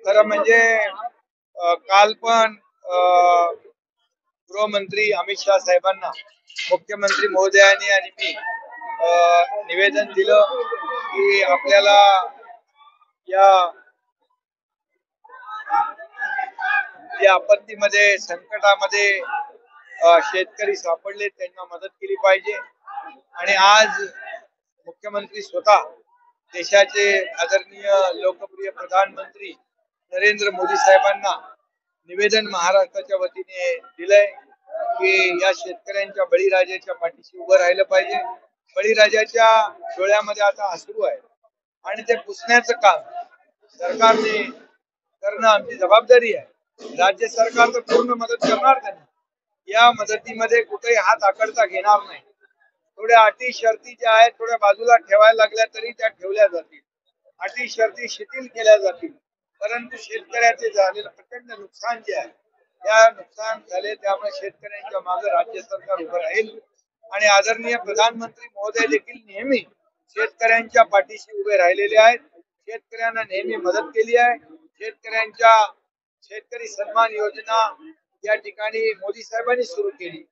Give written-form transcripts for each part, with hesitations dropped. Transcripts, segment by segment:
खरं म्हणजे काल पण गृहमंत्री अमित शाह साहेबांना मुख्यमंत्री महोदयांनी आणि मी निवेदन दिलं की आपल्याला या आपत्तीमध्ये संकटामध्ये शेतकरी सापडले त्यांना मदत केली पाहिजे। आणि आज मुख्यमंत्री स्वतः देशाचे आदरणीय लोकप्रिय प्रधानमंत्री नरेंद्र मोदी साहेबांना निवेदन महाराष्ट्राच्या वतीने दिलंय की या शेतकऱ्यांच्या बळीराजाच्या पाठीशी उभं राहिलं पाहिजे। बळीराजाच्या डोळ्यामध्ये आता अश्रू आहे आणि ते पुसण्याचं काम सरकारने करणं आमची जबाबदारी आहे। राज्य सरकार तर पूर्ण मदत करणार त्यांना, या मदतीमध्ये कुठेही हात आकडता घेणार नाही। थोड्या अटी शर्ती ज्या आहेत थोड्या बाजूला ठेवायला लागल्या तरी त्या ठेवल्या जातील, अटी शर्ती शिथिल केल्या जातील, परंतु शेतकऱ्याचे झालेलं प्रचंड नुकसान जे आहे त्या नुकसान झाले त्यामुळे शेतकऱ्यांच्या मागे राज्य सरकार उभं राहील। आणि आदरणीय प्रधानमंत्री महोदय देखील नेहमी शेतकऱ्यांच्या पाठीशी उभे राहिलेले आहेत, शेतकऱ्यांना नेहमी मदत केली आहे। शेतकरी सन्मान योजना या ठिकाणी मोदी साहेबांनी सुरू केली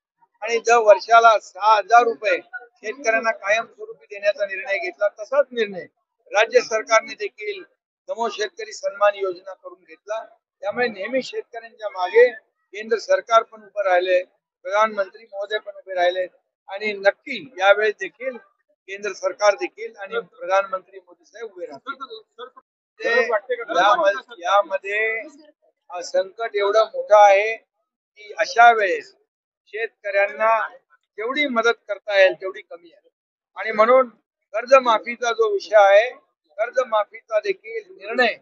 आणि दर वर्षाला 6,000 रुपये शेतकऱ्यांना कायमस्वरूपी देण्याचा निर्णय घेतला। तसाच निर्णय राज्य सरकारने देखील नमो शेतकरी सन्मान योजना करून घेतला। त्यामुळे नेहमी शेतकऱ्यांच्या मागे केंद्र सरकार पण उभं राहिले, प्रधानमंत्री महोदय पण उभे राहिले आणि नक्की यावेळेस देखील केंद्र सरकार देखील आणि प्रधानमंत्री मोदी साहेब उभे राहतील। यामध्ये संकट एवढं मोठं आहे की अशा वेळेस शेतकऱ्यांना जेवढी मदत करता येईल तेवढी कमी आहे। आणि म्हणून कर्जमाफीचा जो विषय आहे, कर्जमाफीचा देखील निर्णय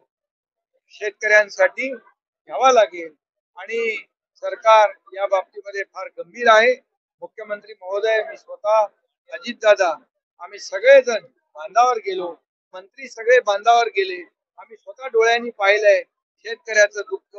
शेतकऱ्यांसाठी घ्यावा लागेल आणि सरकार या बाबतीमध्ये फार गंभीर आहे। मुख्यमंत्री महोदय, मी स्वतः, अजितदादा, आम्ही सगळेजण बांधावर गेलो, मंत्री सगळे बांधावर गेले, आम्ही स्वतः डोळ्यांनी पाहिलंय शेतकऱ्याचं दुःख,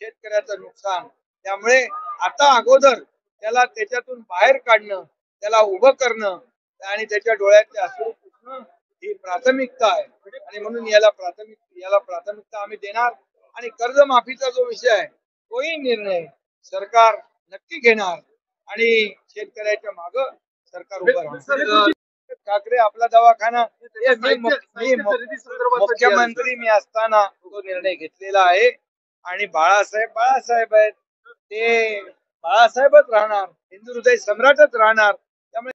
शेतकऱ्याचं नुकसान। त्यामुळे आता अगोदर त्याला त्याच्यातून बाहेर काढणं, त्याला उभं करणं आणि त्याच्या डोळ्यातले अश्रू पुसणं ही प्राथमिकता आहे आणि म्हणून याला प्राथमिकता आम्ही देणार। आणि कर्जमाफीचा जो विषय आहे तोही निर्णय सरकार नक्की घेणार आणि शेतकऱ्याच्या मागे सरकार उभं राहणार। ठाकरे आपला दवाखाना मुख्यमंत्री मी असताना तो निर्णय घेतलेला आहे आणि बाळासाहेब आहेत, ते बाळासाहेबच राहणार, हिंदू हृदय सम्राटच राहणार।